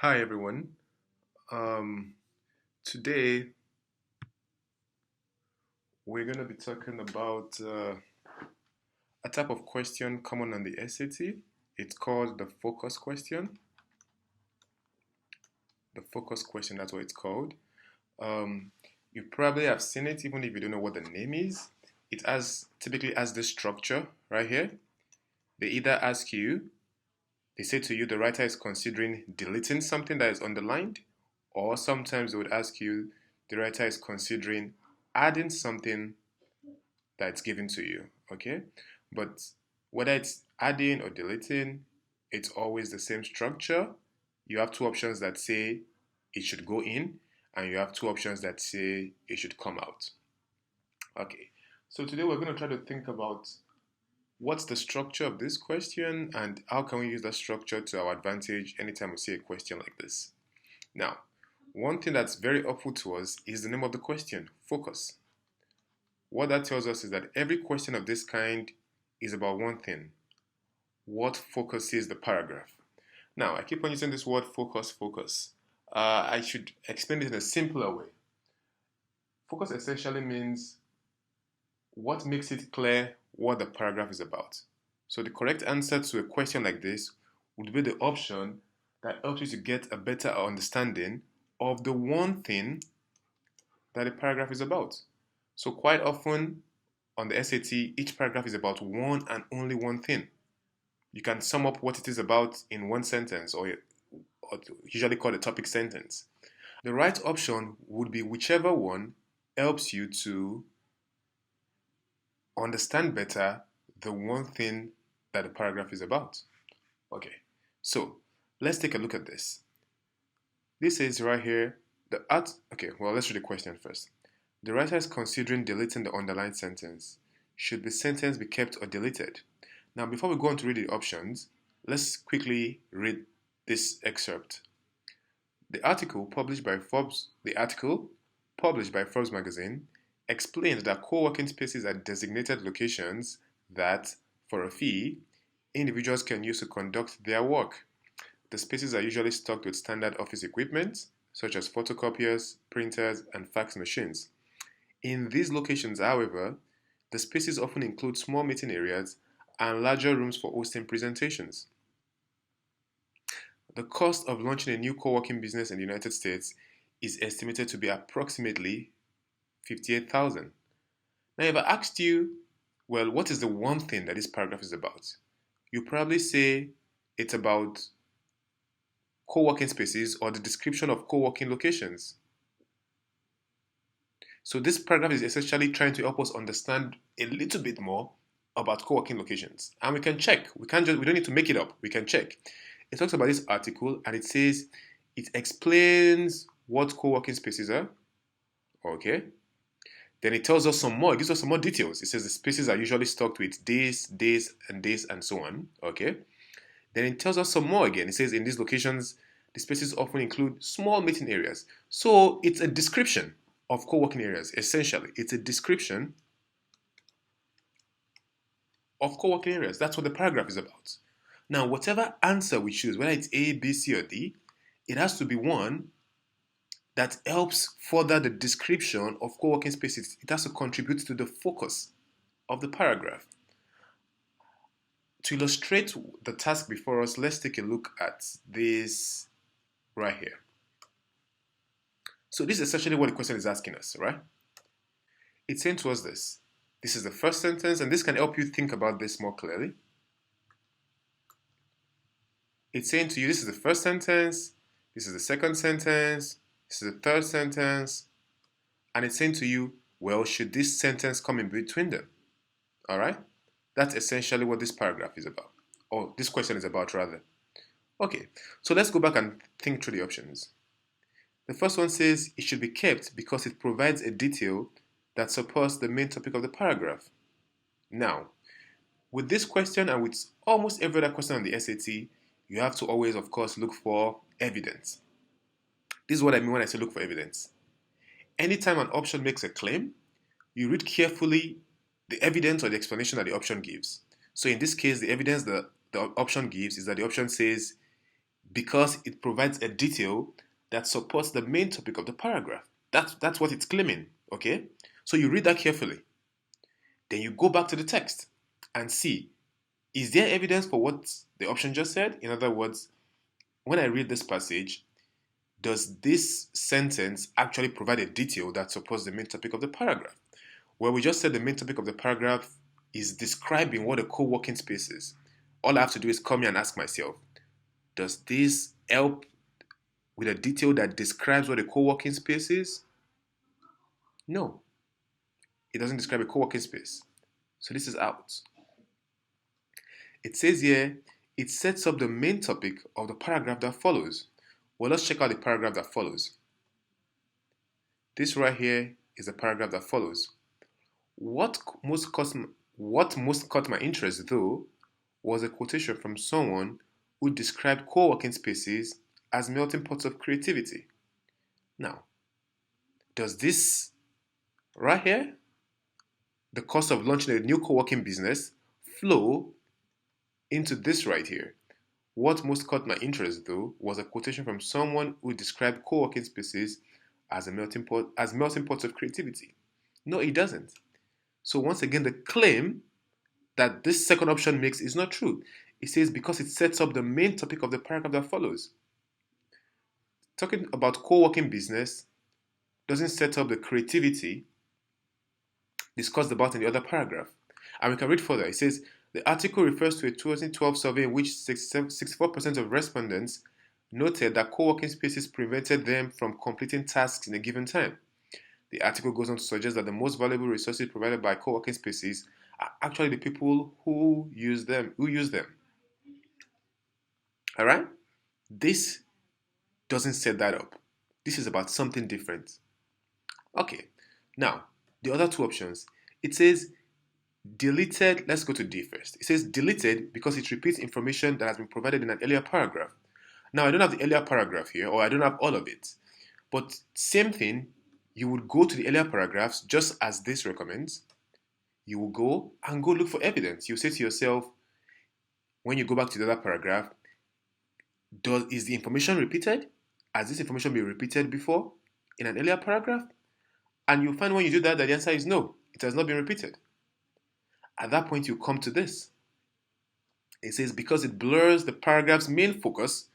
Hi everyone. Um, Today we're going to be talking about a type of question common on the SAT. It's called the focus question. The focus question, that's what it's called. Um, you probably have seen it even if you don't know what the name is. It has typically has this structure right here. They either ask you, they say to you the writer is considering deleting something that is underlined, or sometimes they would ask you the writer is considering adding something that's given to you, okay? But whether it's adding or deleting, it's always the same structure. You have two options that say it should go in, and you have two options that say it should come out. Okay, so today we're going to try to think about what's the structure of this question and how can we use that structure to our advantage anytime we see a question like this. Now, one thing that's very helpful to us is the name of the question, focus. What that tells us is that every question of this kind is about one thing. What focuses the paragraph? Now, I keep on using this word focus, focus. I should explain it in a simpler way. Focus essentially means what makes it clear what the paragraph is about. So the correct answer to a question like this would be the option that helps you to get a better understanding of the one thing that the paragraph is about. So quite often on the SAT, each paragraph is about one and only one thing. You can sum up what it is about in one sentence or usually called a topic sentence. The right option would be whichever one helps you to understand better the one thing that the paragraph is about. Okay, so let's take a look at this. This is right here, okay, well, let's read the question first. The writer is considering deleting the underlined sentence. Should the sentence be kept or deleted? Now, before we go on to read the options, let's quickly read this excerpt. The article published by Forbes magazine explains that co-working spaces are designated locations that, for a fee, individuals can use to conduct their work. The spaces are usually stocked with standard office equipment, such as photocopiers, printers, and fax machines. In these locations, however, the spaces often include small meeting areas and larger rooms for hosting presentations. The cost of launching a new co-working business in the United States is estimated to be approximately 58,000. Now, if I asked you, well, what is the one thing that this paragraph is about? You probably say it's about co-working spaces or the description of co-working locations. So this paragraph is essentially trying to help us understand a little bit more about co-working locations. And we can check. We don't need to make it up. We can check. It talks about this article and it says it explains what co-working spaces are. Okay. Then it tells us some more. It gives us some more details. It says the spaces are usually stocked with this, and so on. Okay. Then it tells us some more again. It says in these locations, the spaces often include small meeting areas. So it's a description of co-working areas, essentially. It's a description of co-working areas. That's what the paragraph is about. Now, whatever answer we choose, whether it's A, B, C, or D, it has to be one that helps further the description of co-working spaces. It has to contribute to the focus of the paragraph. To illustrate the task before us, let's take a look at this right here. So this is essentially what the question is asking us, right? It's saying to us this. This is the first sentence, and this can help you think about this more clearly. It's saying to you, this is the first sentence, this is the second sentence, this is the third sentence, and it's saying to you, well, should this sentence come in between them? All right? That's essentially what this paragraph is about, or this question is about, rather. Okay, so let's go back and think through the options. The first one says it should be kept because it provides a detail that supports the main topic of the paragraph. Now, with this question and with almost every other question on the SAT, you have to always, of course, look for evidence. This is what I mean when I say look for evidence. Anytime an option makes a claim, you read carefully the evidence or the explanation that the option gives. So in this case, the evidence the option gives is that the option says because it provides a detail that supports the main topic of the paragraph. That's what it's claiming, okay? So you read that carefully. Then you go back to the text and see, is there evidence for what the option just said? In other words, when I read this passage, does this sentence actually provide a detail that supports the main topic of the paragraph? Well, we just said the main topic of the paragraph is describing what a co-working space is. All I have to do is come here and ask myself, does this help with a detail that describes what a co-working space is? No, it doesn't describe a co-working space. So this is out. It says here, it sets up the main topic of the paragraph that follows. Well, let's check out the paragraph that follows. This right here is the paragraph that follows. What most caught my interest, though, was a quotation from someone who described co-working spaces as melting pots of creativity. Now, does this right here, the cost of launching a new co-working business, flow into this right here? What most caught my interest, though, was a quotation from someone who described co-working spaces as melting pots of creativity. No, it doesn't. So once again, the claim that this second option makes is not true. It says because it sets up the main topic of the paragraph that follows. Talking about co-working business doesn't set up the creativity discussed about in the other paragraph. And we can read further. It says, the article refers to a 2012 survey in which 64% of respondents noted that co-working spaces prevented them from completing tasks in a given time. The article goes on to suggest that the most valuable resources provided by co-working spaces are actually the people who use them. All right? This doesn't set that up. This is about something different. Okay. Now, the other two options. It says deleted. Let's go to D first. It says deleted because it repeats information that has been provided in an earlier paragraph. Now, I don't have the earlier paragraph here, or I don't have all of it. But same thing, you would go to the earlier paragraphs just as this recommends. You will go and go look for evidence. You say to yourself, when you go back to the other paragraph, is the information repeated? Has this information been repeated before in an earlier paragraph? And you'll find when you do that, the answer is no, it has not been repeated. At that point, you come to this. It says because it blurs the paragraph's main focus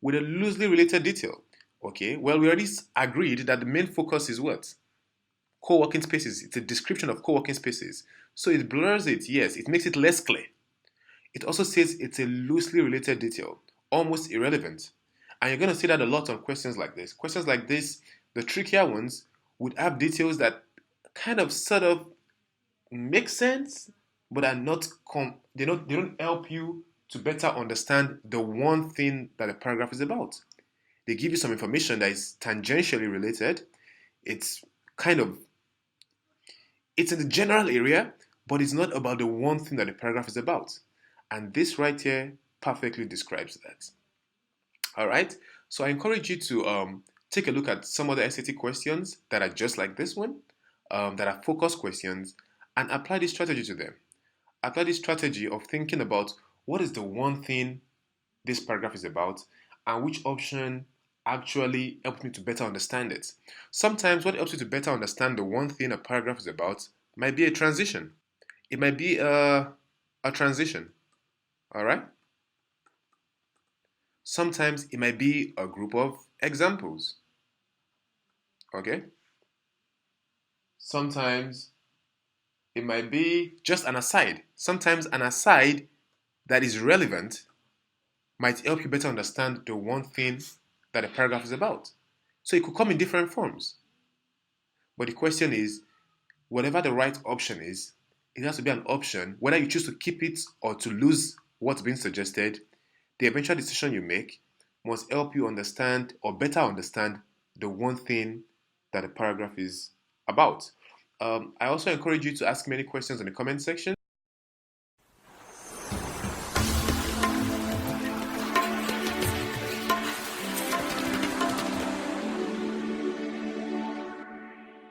with a loosely related detail. Okay, well, we already agreed that the main focus is what? Co-working spaces. It's a description of co-working spaces. So it blurs it, yes, it makes it less clear. It also says it's a loosely related detail, almost irrelevant. And you're going to see that a lot on questions like this. Questions like this, the trickier ones, would have details that kind of sort of make sense, but are not they don't help you to better understand the one thing that a paragraph is about. They give you some information that is tangentially related. It's in the general area, but it's not about the one thing that the paragraph is about. And this right here perfectly describes that. All right. So I encourage you to take a look at some other SAT questions that are just like this one, that are focus questions, and apply this strategy to them. Apply this strategy of thinking about what is the one thing this paragraph is about and which option actually helps me to better understand it. Sometimes what helps you to better understand the one thing a paragraph is about might be a transition. It might be a transition. All right? Sometimes it might be a group of examples. Okay? Sometimes it might be just an aside. Sometimes an aside that is relevant might help you better understand the one thing that a paragraph is about. So it could come in different forms. But the question is, whatever the right option is, it has to be an option. Whether you choose to keep it or to lose what's being suggested, the eventual decision you make must help you understand or better understand the one thing that a paragraph is about. I also encourage you to ask many questions in the comment section.